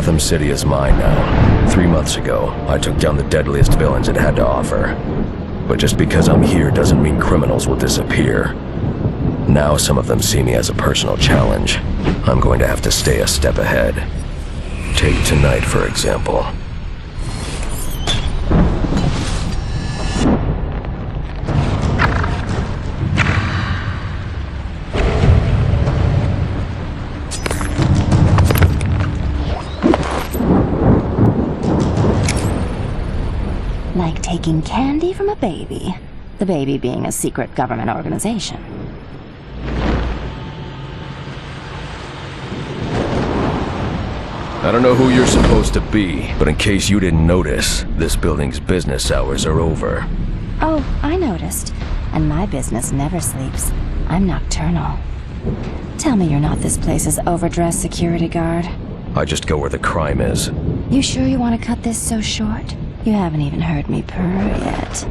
Gotham City is mine now. 3 months ago, I took down the deadliest villains it had to offer. But just because I'm here doesn't mean criminals will disappear. Now some of them see me as a personal challenge. I'm going to have to stay a step ahead. Take tonight, for example. Like taking candy from a baby. The baby being a secret government organization. I don't know who you're supposed to be, but in case you didn't notice, this building's business hours are over. Oh, I noticed. And my business never sleeps. I'm nocturnal. Tell me you're not this place's overdressed security guard. I just go where the crime is. You sure you want to cut this so short? You haven't even heard me purr yet.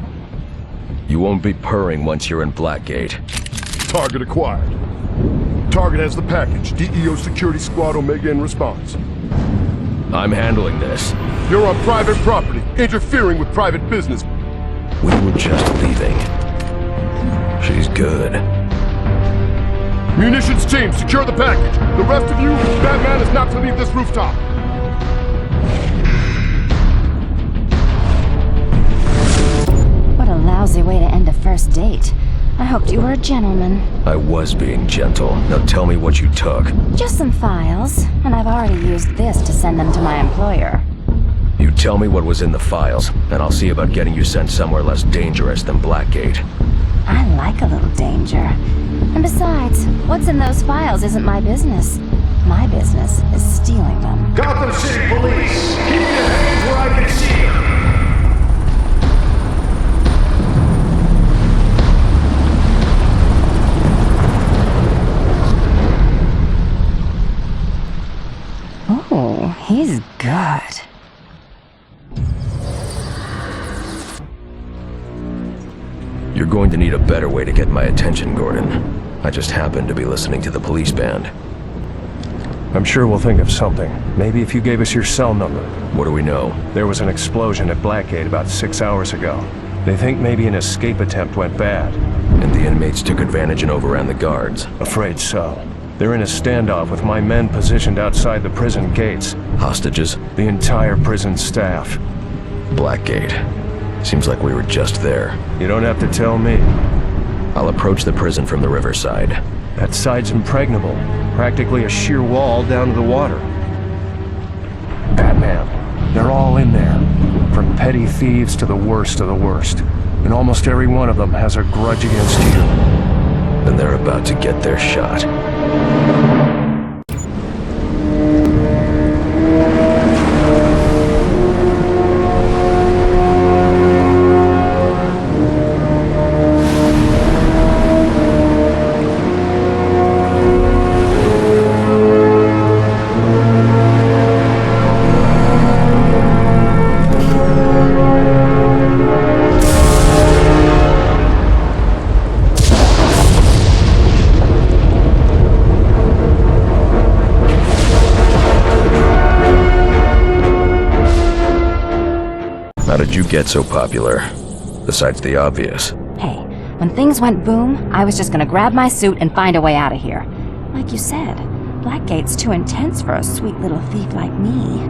You won't be purring once you're in Blackgate. Target acquired. Target has the package. DEO Security Squad Omega in response. I'm handling this. You're on private property, interfering with private business. We were just leaving. She's good. Munitions team, secure the package. The rest of you, Batman is not to leave this rooftop. What a lousy way to end a first date. I hoped you were a gentleman. I was being gentle. Now tell me what you took. Just some files, and I've already used this to send them to my employer. You tell me what was in the files, and I'll see about getting you sent somewhere less dangerous than Blackgate. I like a little danger. And besides, what's in those files isn't my business. My business is stealing them. Gotham City Police! Keep your hands where I can see them! Oh, he's good. You're going to need a better way to get my attention, Gordon. I just happened to be listening to the police band. I'm sure we'll think of something. Maybe if you gave us your cell number. What do we know? There was an explosion at Blackgate about 6 hours ago. They think maybe an escape attempt went bad. And the inmates took advantage and overran the guards. Afraid so. They're in a standoff with my men positioned outside the prison gates. Hostages? The entire prison staff. Blackgate. Seems like we were just there. You don't have to tell me. I'll approach the prison from the riverside. That side's impregnable. Practically a sheer wall down to the water. Batman. They're all in there. From petty thieves to the worst of the worst. And almost every one of them has a grudge against you. And they're about to get their shot. How did you get so popular? Besides the obvious. Hey, when things went boom, I was just gonna grab my suit and find a way out of here. Like you said, Blackgate's too intense for a sweet little thief like me.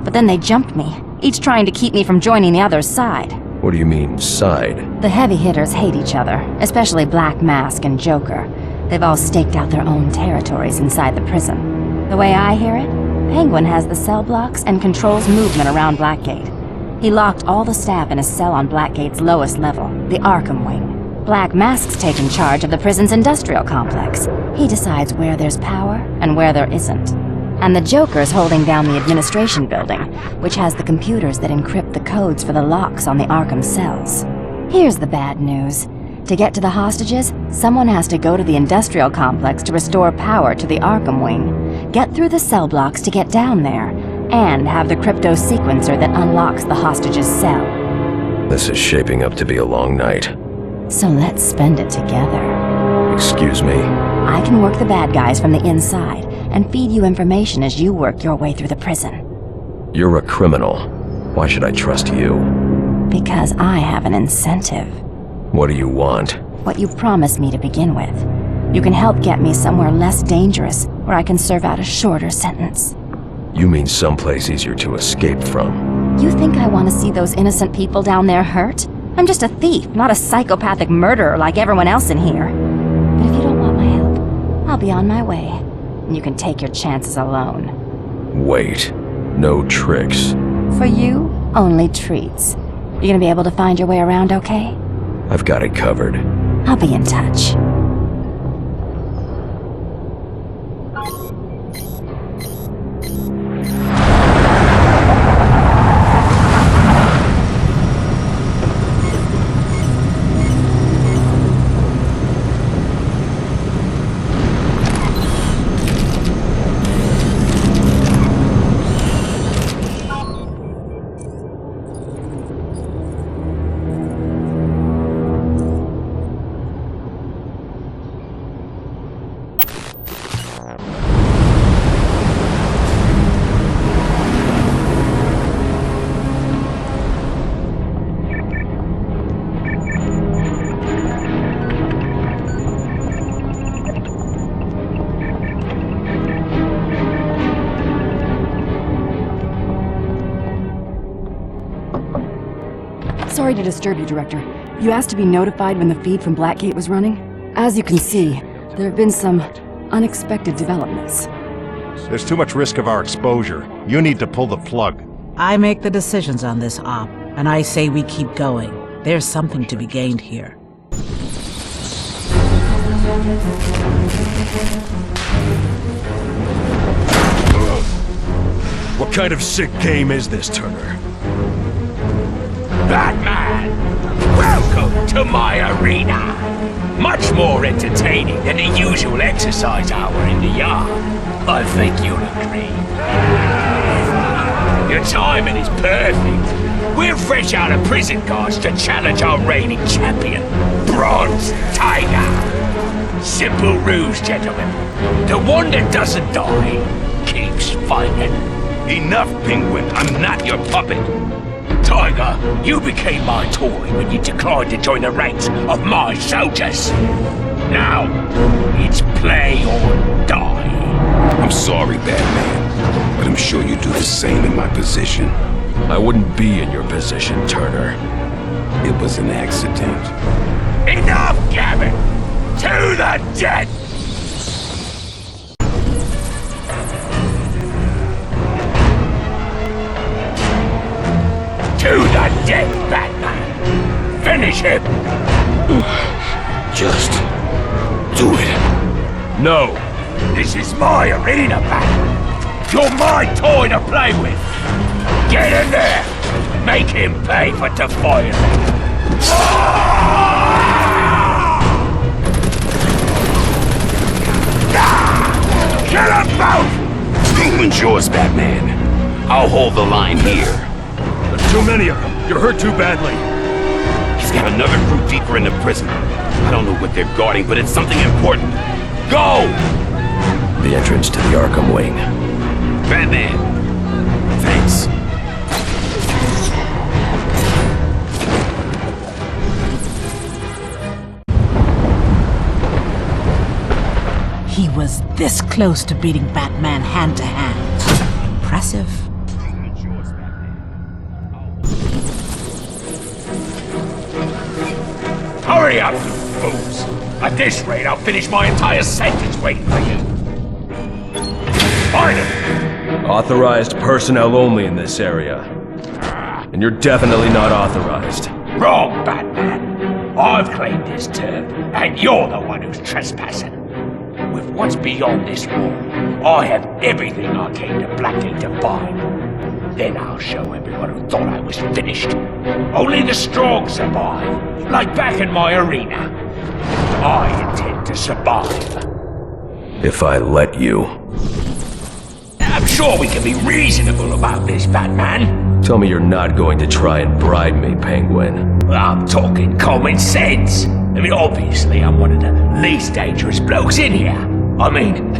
But then they jumped me, each trying to keep me from joining the other's side. What do you mean, side? The heavy hitters hate each other, especially Black Mask and Joker. They've all staked out their own territories inside the prison. The way I hear it, Penguin has the cell blocks and controls movement around Blackgate. He locked all the staff in a cell on Blackgate's lowest level, the Arkham Wing. Black Mask's taken charge of the prison's industrial complex. He decides where there's power and where there isn't. And the Joker's holding down the administration building, which has the computers that encrypt the codes for the locks on the Arkham cells. Here's the bad news. To get to the hostages, someone has to go to the industrial complex to restore power to the Arkham Wing, get through the cell blocks to get down there, and have the crypto sequencer that unlocks the hostage's cell. This is shaping up to be a long night. So let's spend it together. Excuse me? I can work the bad guys from the inside and feed you information as you work your way through the prison. You're a criminal. Why should I trust you? Because I have an incentive. What do you want? What you promised me to begin with. You can help get me somewhere less dangerous, where I can serve out a shorter sentence. You mean someplace easier to escape from? You think I want to see those innocent people down there hurt? I'm just a thief, not a psychopathic murderer like everyone else in here. But if you don't want my help, I'll be on my way. And you can take your chances alone. Wait. No tricks. For you, only treats. You gonna be able to find your way around okay? I've got it covered. I'll be in touch. Sorry to disturb you, Director. You asked to be notified when the feed from Blackgate was running? As you can see, there have been some unexpected developments. There's too much risk of our exposure. You need to pull the plug. I make the decisions on this op, and I say we keep going. There's something to be gained here. What kind of sick game is this, Turner? Batman! Welcome to my arena! Much more entertaining than the usual exercise hour in the yard. I think you'll agree. Your timing is perfect. We're fresh out of prison guards to challenge our reigning champion, Bronze Tiger. Simple rules, gentlemen. The one that doesn't die keeps fighting. Enough, Penguin. I'm not your puppet. Tiger, you became my toy when you declined to join the ranks of my soldiers. Now, it's play or die. I'm sorry, Batman, but I'm sure you do the same in my position. I wouldn't be in your position, Turner. It was an accident. Enough, Gavin! To the death! To the death, Batman! Finish him! Just do it. No! This is my arena, Batman! You're my toy to play with! Get in there! Make him pay for defiling me! Kill them both! Penguin's yours, Batman. I'll hold the line here. There's too many of them. You're hurt too badly. He's got another crew deeper in the prison. I don't know what they're guarding, but it's something important. Go! The entrance to the Arkham wing. Batman! Thanks. He was this close to beating Batman hand to hand. Impressive. Hurry up, you fools! At this rate, I'll finish my entire sentence waiting for you. Find him! Authorized personnel only in this area. And you're definitely not authorized. Wrong, Batman. I've claimed this turn, and you're the one who's trespassing. With what's beyond this wall, I have everything I came to Blackgate to find. Then I'll show everyone who thought I was finished. Only the strong survive, like back in my arena. I intend to survive. If I let you. I'm sure we can be reasonable about this, Batman. Tell me you're not going to try and bribe me, Penguin. I'm talking common sense. I mean, obviously I'm one of the least dangerous blokes in here. I mean,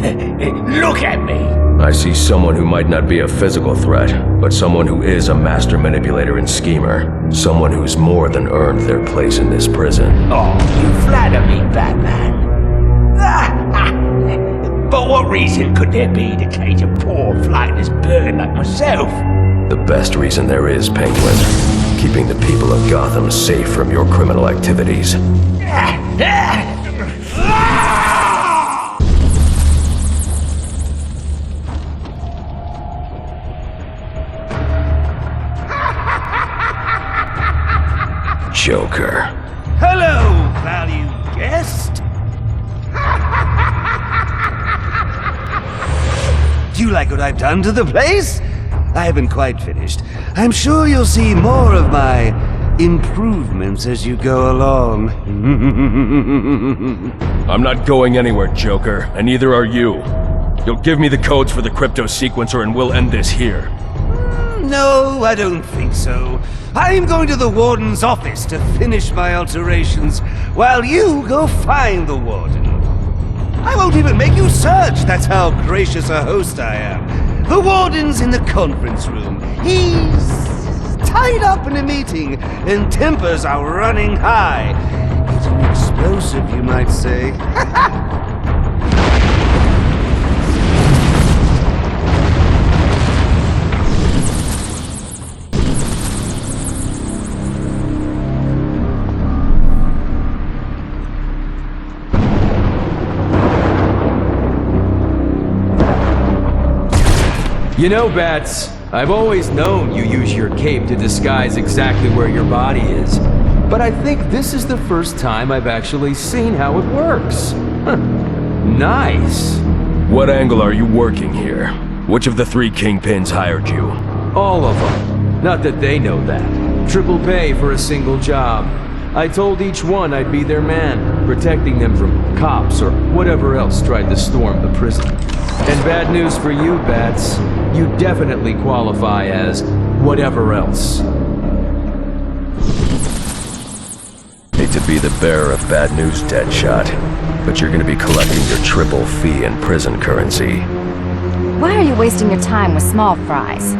look at me. I see someone who might not be a physical threat, but someone who is a master manipulator and schemer. Someone who's more than earned their place in this prison. Oh, you flatter me, Batman. But what reason could there be to cage a poor, flightless bird like myself? The best reason there is, Penguin. Keeping the people of Gotham safe from your criminal activities. Joker. Hello, valued guest. Do you like what I've done to the place? I haven't quite finished. I'm sure you'll see more of my improvements as you go along. I'm not going anywhere, Joker, and neither are you. You'll give me the codes for the crypto sequencer and we'll end this here. No, I don't think so. I'm going to the Warden's office to finish my alterations, while you go find the Warden. I won't even make you search, that's how gracious a host I am. The Warden's in the conference room. He's tied up in a meeting, and tempers are running high. He's an explosive, you might say. You know, Bats, I've always known you use your cape to disguise exactly where your body is. But I think this is the first time I've actually seen how it works. Nice. What angle are you working here? Which of the three kingpins hired you? All of them. Not that they know that. Triple pay for a single job. I told each one I'd be their man, protecting them from cops or whatever else tried to storm the prison. And bad news for you, Bats. You definitely qualify as whatever else. Hate to be the bearer of bad news, Deadshot, but you're gonna be collecting your triple fee in prison currency. Why are you wasting your time with small fries?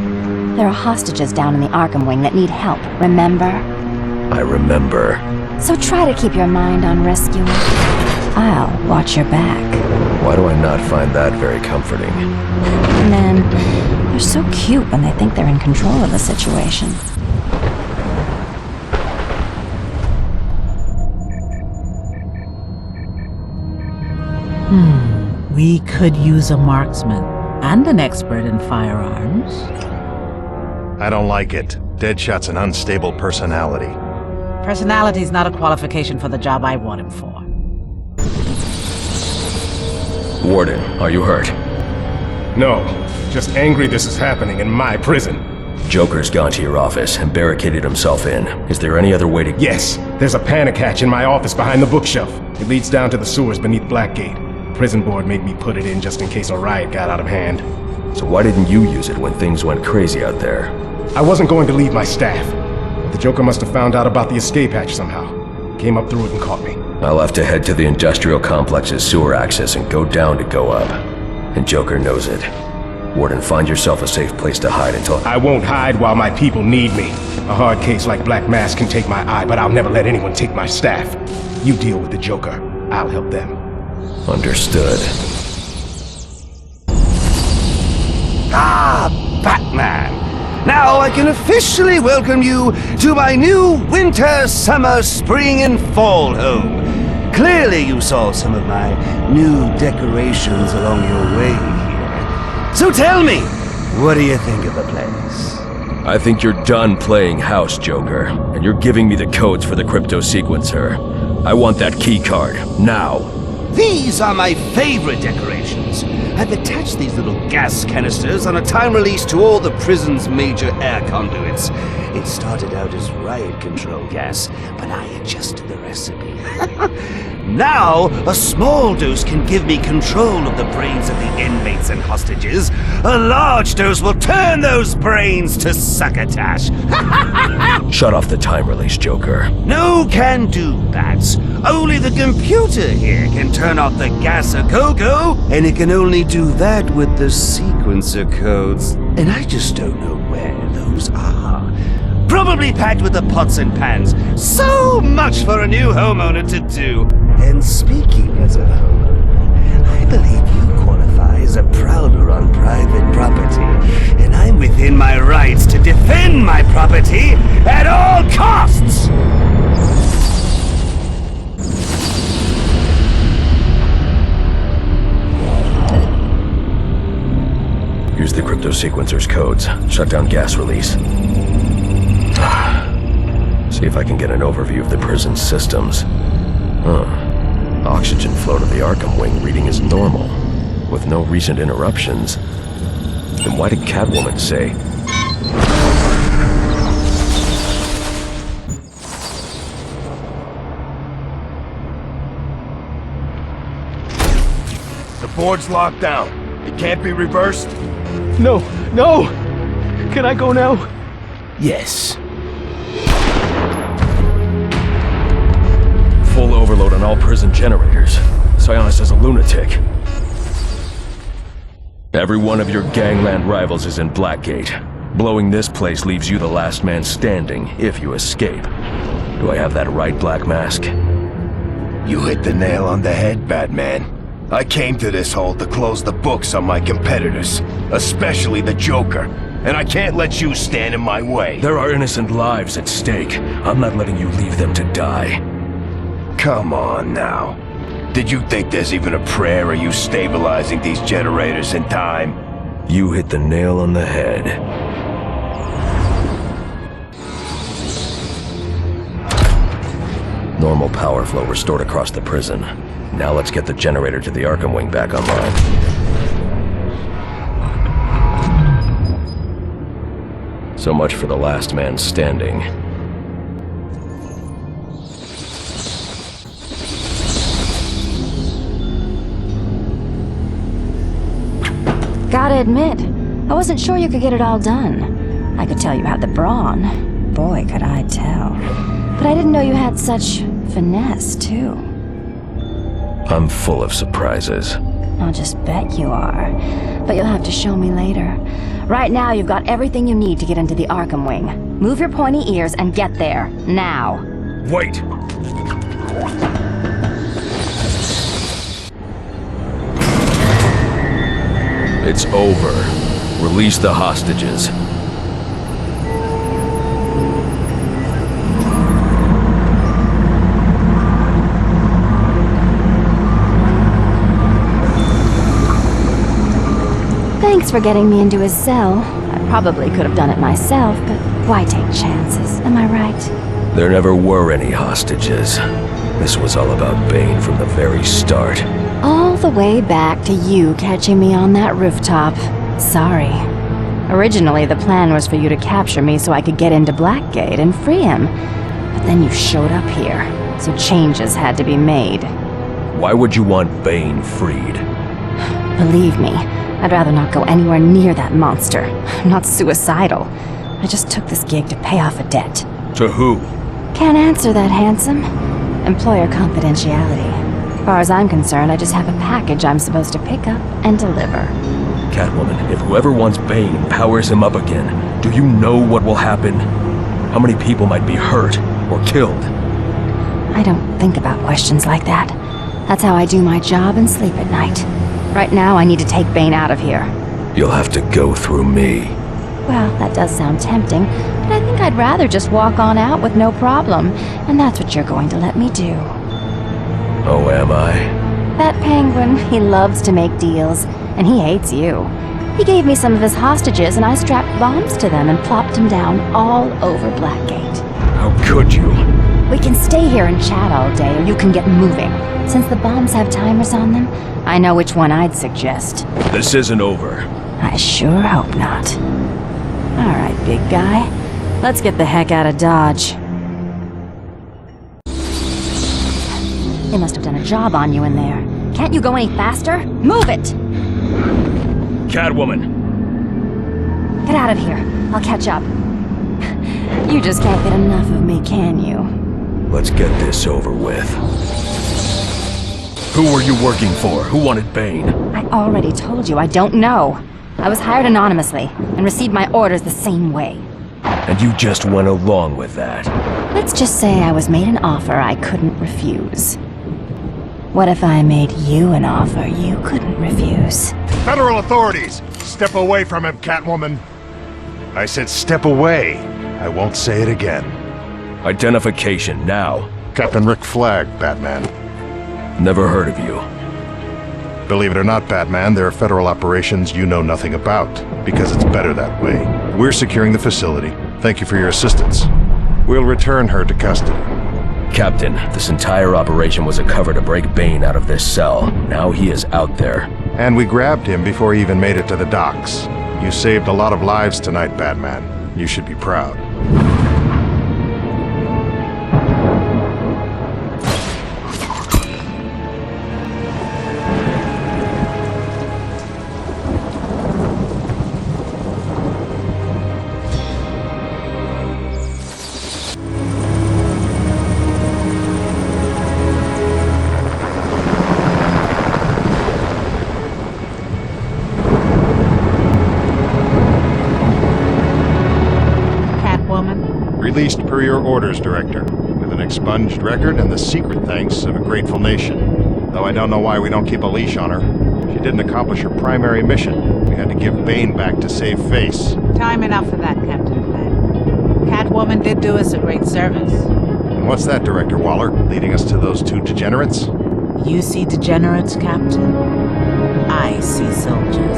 There are hostages down in the Arkham wing that need help, remember? I remember. So try to keep your mind on rescuing. I'll watch your back. Why do I not find that very comforting? Men, they're so cute when they think they're in control of the situation. We could use a marksman and an expert in firearms. I don't like it. Deadshot's an unstable personality. Personality's not a qualification for the job I want him for. Warden, are you hurt? No, just angry this is happening in my prison. Joker's gone to your office and barricaded himself in. Is there any other way to— Yes, there's a panic hatch in my office behind the bookshelf. It leads down to the sewers beneath Blackgate. Prison board made me put it in just in case a riot got out of hand. So why didn't you use it when things went crazy out there? I wasn't going to leave my staff. The Joker must have found out about the escape hatch somehow. Came up through it and caught me. I'll have to head to the industrial complex's sewer access and go down to go up. And Joker knows it. Warden, find yourself a safe place to hide until— I won't hide while my people need me. A hard case like Black Mask can take my eye, but I'll never let anyone take my staff. You deal with the Joker. I'll help them. Understood. Ah, Batman! Now I can officially welcome you to my new winter, summer, spring, and fall home. Clearly you saw some of my new decorations along your way here. So tell me, what do you think of the place? I think you're done playing house, Joker, and you're giving me the codes for the crypto sequencer. I want that key card, now. These are my favorite decorations. I've attached these little gas canisters on a time release to all the prison's major air conduits. It started out as riot control gas, but I adjusted the recipe. Now, a small dose can give me control of the brains of the inmates and hostages. A large dose will turn those brains to succotash. Shut off the time release, Joker. No can do, Bats. Only the computer here can turn turn off the gas a go-go, and it can only do that with the sequencer codes. And I just don't know where those are. Probably packed with the pots and pans. So much for a new homeowner to do. And speaking as a homeowner, I believe you qualify as a prowler on private property. And I'm within my rights to defend my property at all costs! Use the crypto sequencer's codes. Shut down gas release. See if I can get an overview of the prison's systems. Oxygen flow to the Arkham wing reading is normal, with no recent interruptions. Then why did Catwoman say... The board's locked down. It can't be reversed? No! No! Can I go now? Yes. Full overload on all prison generators. Sionis is a lunatic. Every one of your gangland rivals is in Blackgate. Blowing this place leaves you the last man standing, if you escape. Do I have that right, Black Mask? You hit the nail on the head, Batman. I came to this hole to close the books on my competitors, especially the Joker, and I can't let you stand in my way. There are innocent lives at stake. I'm not letting you leave them to die. Come on now. Did you think there's even a prayer of you stabilizing these generators in time? You hit the nail on the head. Normal power flow restored across the prison. Now let's get the generator to the Arkham wing back online. So much for the last man standing. Gotta admit, I wasn't sure you could get it all done. I could tell you had the brawn. Boy, could I tell. But I didn't know you had such finesse, too. I'm full of surprises. I'll just bet you are. But you'll have to show me later. Right now, you've got everything you need to get into the Arkham wing. Move your pointy ears and get there. Now. Wait! It's over. Release the hostages. Thanks for getting me into his cell. I probably could have done it myself, but why take chances, am I right? There never were any hostages. This was all about Bane from the very start. All the way back to you catching me on that rooftop. Sorry. Originally, the plan was for you to capture me so I could get into Blackgate and free him. But then you showed up here, so changes had to be made. Why would you want Bane freed? Believe me, I'd rather not go anywhere near that monster. I'm not suicidal. I just took this gig to pay off a debt. To who? Can't answer that, handsome. Employer confidentiality. As far as I'm concerned, I just have a package I'm supposed to pick up and deliver. Catwoman, if whoever wants Bane powers him up again, do you know what will happen? How many people might be hurt or killed? I don't think about questions like that. That's how I do my job and sleep at night. Right now, I need to take Bane out of here. You'll have to go through me. Well, that does sound tempting, but I think I'd rather just walk on out with no problem, and that's what you're going to let me do. Oh, am I? That penguin, he loves to make deals, and he hates you. He gave me some of his hostages, and I strapped bombs to them and plopped them down all over Blackgate. How could you? We can stay here and chat all day, or you can get moving. Since the bombs have timers on them, I know which one I'd suggest. This isn't over. I sure hope not. All right, big guy. Let's get the heck out of Dodge. They must have done a job on you in there. Can't you go any faster? Move it! Catwoman! Get out of here. I'll catch up. You just can't get enough of me, can you? Let's get this over with. Who were you working for? Who wanted Bane? I already told you, I don't know. I was hired anonymously, and received my orders the same way. And you just went along with that? Let's just say I was made an offer I couldn't refuse. What if I made you an offer you couldn't refuse? Federal authorities! Step away from him, Catwoman! I said step away. I won't say it again. Identification, now. Captain Rick Flag, Batman. Never heard of you. Believe it or not, Batman, there are federal operations you know nothing about, because it's better that way. We're securing the facility. Thank you for your assistance. We'll return her to custody. Captain, this entire operation was a cover to break Bane out of this cell. Now he is out there. And we grabbed him before he even made it to the docks. You saved a lot of lives tonight, Batman. You should be proud. Released per your orders, Director, with an expunged record and the secret thanks of a grateful nation. Though I don't know why we don't keep a leash on her. She didn't accomplish her primary mission. We had to give Bane back to save face. Time enough for that, Captain Flag. Catwoman did do us a great service. And what's that, Director Waller? Leading us to those two degenerates? You see degenerates, Captain? I see soldiers.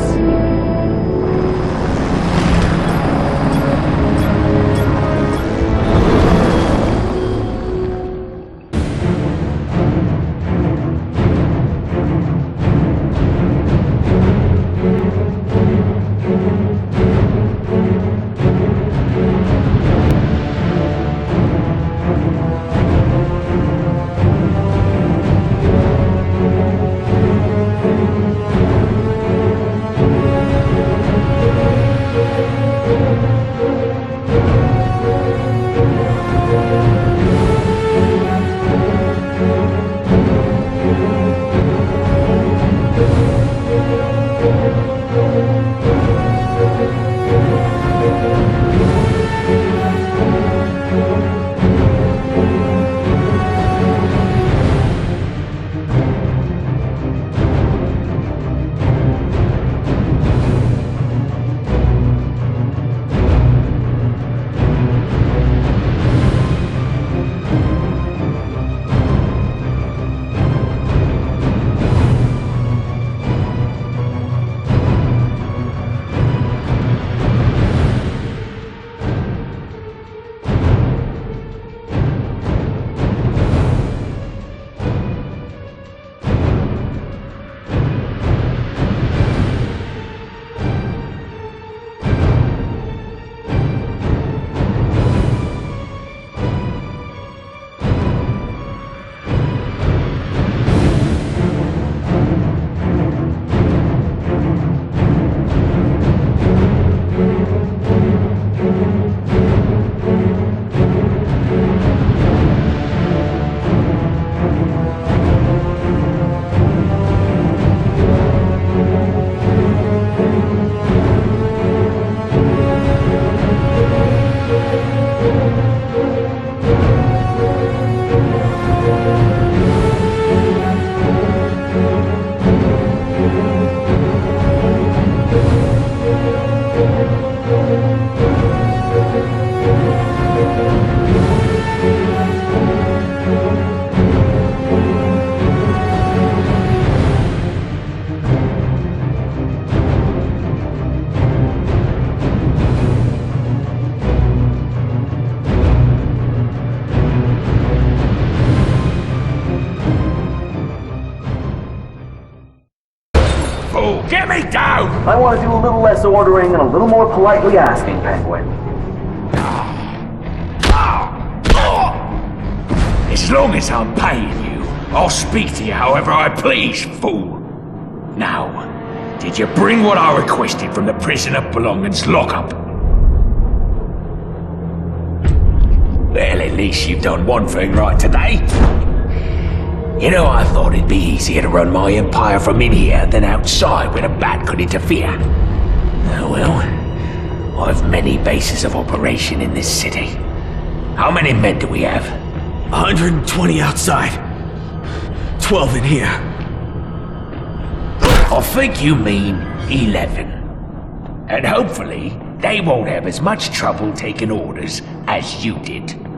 Get me down! I want to do a little less ordering and a little more politely asking, Penguin. As long as I'm paying you, I'll speak to you however I please, fool. Now, did you bring what I requested from the prisoner belongings lockup? Well, at least you've done one thing right today. You know, I thought it'd be easier to run my empire from in here than outside where a bat could interfere. Oh well, I've many bases of operation in this city. How many men do we have? 120 outside. 12 in here. I think you mean 11. And hopefully, they won't have as much trouble taking orders as you did.